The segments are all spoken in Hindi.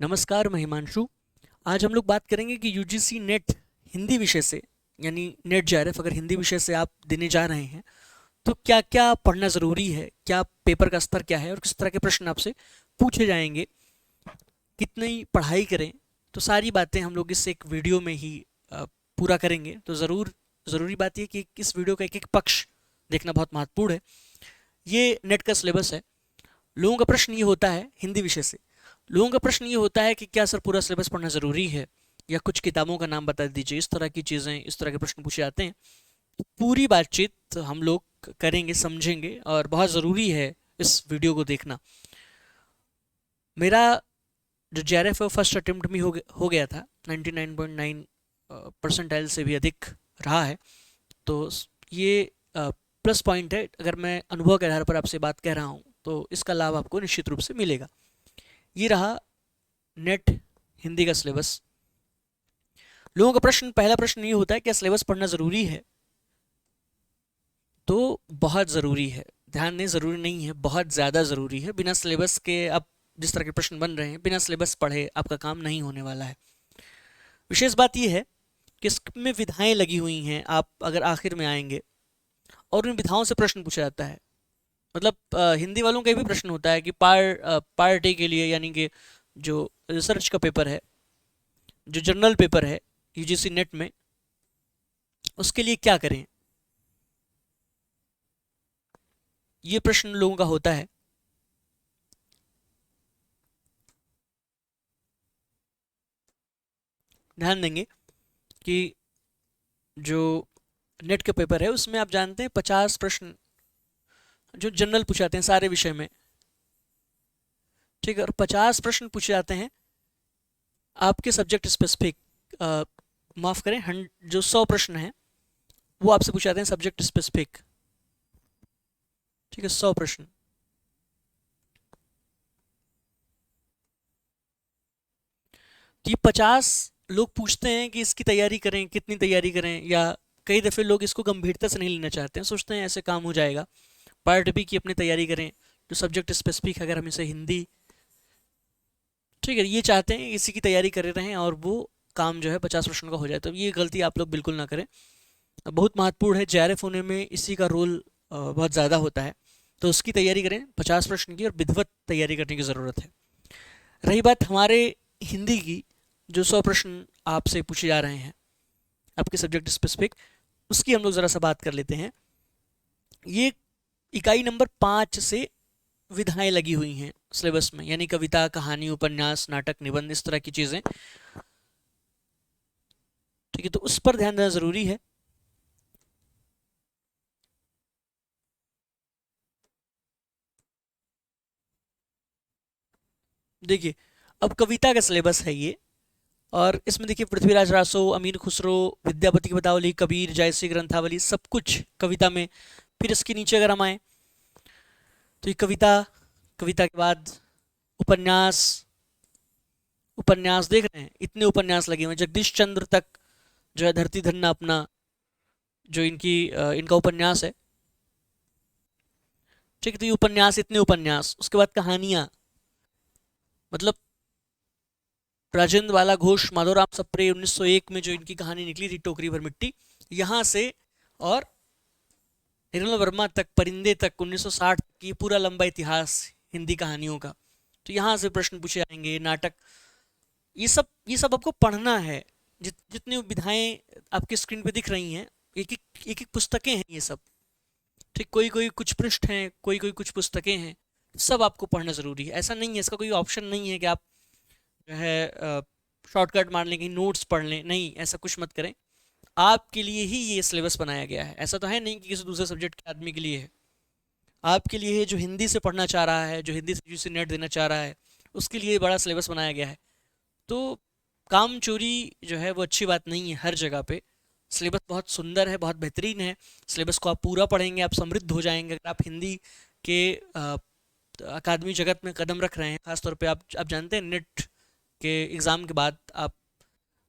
नमस्कार, मैं हिमांशु। आज हम लोग बात करेंगे कि यूजीसी नेट हिंदी विषय से, यानी नेट जेआरएफ अगर हिंदी विषय से आप देने जा रहे हैं तो क्या क्या पढ़ना ज़रूरी है, क्या पेपर का स्तर क्या है और किस तरह के प्रश्न आपसे पूछे जाएंगे, कितनी पढ़ाई करें। तो सारी बातें हम लोग इस एक वीडियो में ही पूरा करेंगे। तो ज़रूरी बात यह कि इस वीडियो का एक एक पक्ष देखना बहुत महत्वपूर्ण है। ये नेट का सिलेबस है। लोगों का प्रश्न ये होता है हिंदी विषय से, लोगों का प्रश्न ये होता है कि क्या सर पूरा सिलेबस पढ़ना ज़रूरी है, या कुछ किताबों का नाम बता दीजिए। इस तरह की चीज़ें, इस तरह के प्रश्न पूछे जाते हैं। तो पूरी बातचीत हम लोग करेंगे, समझेंगे, और बहुत ज़रूरी है इस वीडियो को देखना। मेरा जो जेआरएफ है वो फर्स्ट अटेम्प्ट में हो गया था। 99.9 परसेंटाइल से भी अधिक रहा है। तो ये प्लस पॉइंट है। अगर मैं अनुभव के आधार पर आपसे बात कह रहा हूँ तो इसका लाभ आपको निश्चित रूप से मिलेगा। ये रहा नेट हिंदी का सिलेबस। लोगों का प्रश्न, पहला प्रश्न ये होता है क्या सिलेबस पढ़ना ज़रूरी है। तो बहुत ज़रूरी है। ध्यान दें, ज़रूरी नहीं है, बहुत ज़्यादा ज़रूरी है। बिना सिलेबस के आप जिस तरह के प्रश्न बन रहे हैं, बिना सिलेबस पढ़े आपका काम नहीं होने वाला है। विशेष बात यह है कि इसमें विधाएं लगी हुई हैं। आप अगर आखिर में आएंगे और उन विधाओं से प्रश्न पूछा जाता है, मतलब हिंदी वालों का भी प्रश्न होता है कि पार्ट ए के लिए, यानी कि जो रिसर्च का पेपर है, जो जनरल पेपर है यूजीसी नेट में, उसके लिए क्या करें, ये प्रश्न लोगों का होता है। ध्यान देंगे कि जो नेट का पेपर है उसमें आप जानते हैं 50 प्रश्न जो जनरल पूछे जाते हैं सारे विषय में, ठीक है। और 50 प्रश्न पूछे जाते हैं आपके सब्जेक्ट स्पेसिफिक। माफ़ करें, जो 100 प्रश्न हैं वो आपसे पूछे जाते हैं सब्जेक्ट स्पेसिफिक, ठीक है। 100 प्रश्न। तो ये 50 लोग पूछते हैं कि इसकी तैयारी करें, कितनी तैयारी करें, या कई दफ़े लोग इसको गंभीरता से नहीं लेना चाहते हैं, सोचते हैं ऐसे काम हो जाएगा। पार्ट बी की अपनी तैयारी करें, जो सब्जेक्ट स्पेसिफिक है, अगर हम इसे हिंदी, ठीक है, ये चाहते हैं इसी की तैयारी करे रहें और वो काम जो है 50 प्रश्नों का हो जाए। तो ये गलती आप लोग बिल्कुल ना करें। बहुत महत्वपूर्ण है, जेआरएफ होने में इसी का रोल बहुत ज़्यादा होता है। तो उसकी तैयारी करें 50 प्रश्न की, और विधिवत तैयारी करने की ज़रूरत है। रही बात हमारे हिंदी की, जो 100 प्रश्न आपसे पूछे जा रहे हैं आपके सब्जेक्ट स्पेसिफिक, उसकी हम लोग ज़रा सा बात कर लेते हैं। ये इकाई नंबर 5 से विधाएं लगी हुई हैं सिलेबस में, यानी कविता, कहानी, उपन्यास, नाटक, निबंध, इस तरह की चीज़ें, ठीक है। तो उस पर ध्यान देना ज़रूरी है। देखिए, अब कविता का सिलेबस है ये, और इसमें देखिए पृथ्वीराज रासो, अमीर खुसरो, विद्यापति की पदावली, कबीर, जायसी ग्रंथावली, सब कुछ कविता में। फिर इसके नीचे अगर हम आए तो ये कविता, कविता के बाद उपन्यास, उपन्यास देख रहे हैं, इतने उपन्यास लगे हुए हैं। जगदीश चंद्र तक जो है, धरती धन्ना अपना, जो इनका उपन्यास है, ठीक है। तो ये उपन्यास, इतने उपन्यास। उसके बाद कहानियाँ, मतलब राजेंद्र बाला घोष, माधवराम सप्रे, 1901 में जो इनकी कहानी निकली थी टोकरी भर मिट्टी, यहाँ से, और निर्मल वर्मा तक, परिंदे तक, 1960 तक, ये पूरा लंबा इतिहास हिंदी कहानियों का। तो यहाँ से प्रश्न पूछे जाएंगे, नाटक, ये सब आपको पढ़ना है। जितनी विधाएं आपकी स्क्रीन पे दिख रही हैं, एक एक पुस्तकें हैं ये सब, ठीक। कोई कोई कुछ पृष्ठ हैं, कोई कोई कुछ पुस्तकें हैं। सब आपको पढ़ना ज़रूरी है। ऐसा नहीं है, इसका कोई ऑप्शन नहीं है कि आप जो है शॉर्टकट मार लें, कहीं नोट्स पढ़ लें, नहीं, ऐसा कुछ मत करें। आपके लिए ही ये सिलेबस बनाया गया है। ऐसा तो है नहीं कि किसी दूसरे सब्जेक्ट के आदमी के लिए है। आपके लिए है, जो हिंदी से पढ़ना चाह रहा है, जो हिंदी से यूजी नेट देना चाह रहा है, उसके लिए बड़ा सिलेबस बनाया गया है। तो काम चोरी जो है वो अच्छी बात नहीं है हर जगह पे। सिलेबस बहुत सुंदर है, बहुत बेहतरीन है। सिलेबस को आप पूरा पढ़ेंगे, आप समृद्ध हो जाएंगे। अगर आप हिंदी के अकादमी जगत में कदम रख रहे हैं, खासतौर पे आप जानते हैं नेट के एग्ज़ाम के बाद आप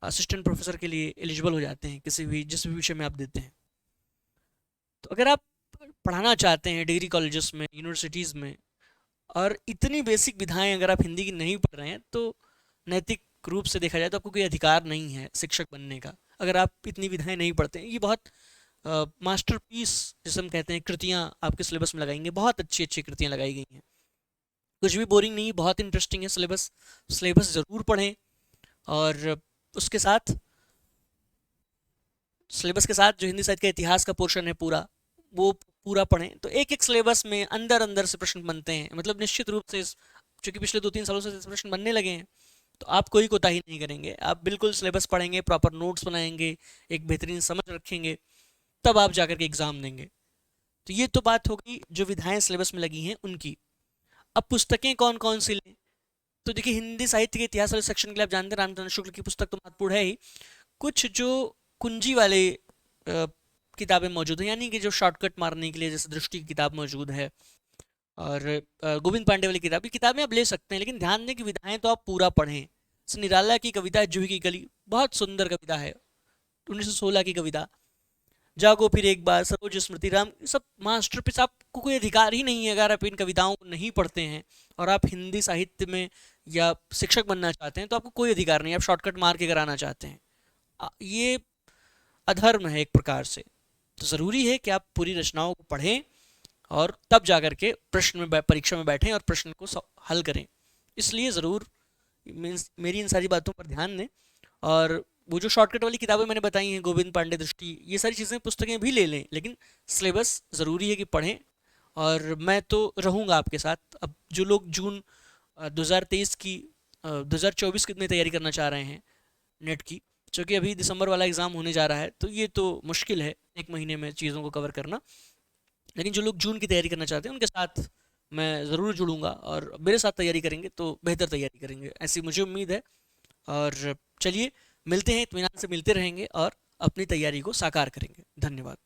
असिस्टेंट प्रोफेसर के लिए एलिजिबल हो जाते हैं, किसी भी जिस भी विषय में आप देते हैं। तो अगर आप पढ़ाना चाहते हैं डिग्री कॉलेजेस में, यूनिवर्सिटीज़ में, और इतनी बेसिक विधाएं अगर आप हिंदी की नहीं पढ़ रहे हैं, तो नैतिक रूप से देखा जाए तो आपको कोई अधिकार नहीं है शिक्षक बनने का, अगर आप इतनी विधाएं नहीं पढ़ते हैं। ये बहुत मास्टरपीस जिसे हम कहते हैं कृतियाँ आपके सिलेबस में लगाएंगे, बहुत अच्छी अच्छी कृतियाँ लगाई गई हैं, कुछ भी बोरिंग नहीं, बहुत इंटरेस्टिंग है सिलेबस। सिलेबस ज़रूर पढ़ें, और उसके साथ सिलेबस के साथ जो हिंदी साहित्य का इतिहास का पोर्शन है पूरा, वो पूरा पढ़ें। तो एक एक सिलेबस में अंदर अंदर से प्रश्न बनते हैं, मतलब निश्चित रूप से चूंकि पिछले 2-3 सालों से प्रश्न बनने लगे हैं, तो आप कोई कोताही नहीं करेंगे, आप बिल्कुल सिलेबस पढ़ेंगे, प्रॉपर नोट्स बनाएंगे, एक बेहतरीन समझ रखेंगे, तब आप जाकर के एग्ज़ाम देंगे। तो ये तो बात हो गई जो विधाएं सिलेबस में लगी हैं उनकी। अब पुस्तकें कौन कौन सी लें? तो देखिए, हिंदी साहित्य के इतिहास वाले सेक्शन के लिए आप जानते हैं रामचंद्र शुक्ल की पुस्तक तो महत्वपूर्ण है ही। कुछ जो कुंजी वाले किताबें मौजूद हैं, यानी कि जो शॉर्टकट मारने के लिए, जैसे दृष्टि की किताब मौजूद है, और गोविंद पांडे वाली किताब, ये किताबें आप ले सकते हैं, लेकिन ध्यान दें कि विधाएं तो आप पूरा पढ़ें। जैसे निराला की कविता है जूही की कली, बहुत सुंदर कविता है, 1916 की कविता। जागो फिर एक बार, सरोज स्मृति राम, सब मास्टरपीस। आपको कोई अधिकार ही नहीं है, अगर आप इन कविताओं को नहीं पढ़ते हैं और आप हिंदी साहित्य में या शिक्षक बनना चाहते हैं, तो आपको कोई अधिकार नहीं, आप शॉर्टकट मार के कराना चाहते हैं। ये अधर्म है एक प्रकार से। तो ज़रूरी है कि आप पूरी रचनाओं को पढ़ें और तब जा कर के प्रश्न में परीक्षा में बैठें और प्रश्न को हल करें। इसलिए ज़रूर मीन्स मेरी इन सारी बातों पर ध्यान दें, और वो जो शॉर्टकट वाली किताबें मैंने बताई हैं, गोविंद पांडे, दृष्टि, ये सारी चीज़ें, पुस्तकें भी ले लें, लेकिन सिलेबस ज़रूरी है कि पढ़ें। और मैं तो रहूँगा आपके साथ। अब जो लोग जून 2023 की 2024 की में तैयारी करना चाह रहे हैं नेट की, क्योंकि अभी दिसंबर वाला एग्ज़ाम होने जा रहा है, तो ये तो मुश्किल है 1 महीने में चीज़ों को कवर करना, लेकिन जो लोग जून की तैयारी करना चाहते हैं उनके साथ मैं ज़रूर जुड़ूंगा, और मेरे साथ तैयारी करेंगे तो बेहतर तैयारी करेंगे, ऐसी मुझे उम्मीद है। और चलिए, मिलते हैं, इत्मीनान से मिलते रहेंगे और अपनी तैयारी को साकार करेंगे। धन्यवाद।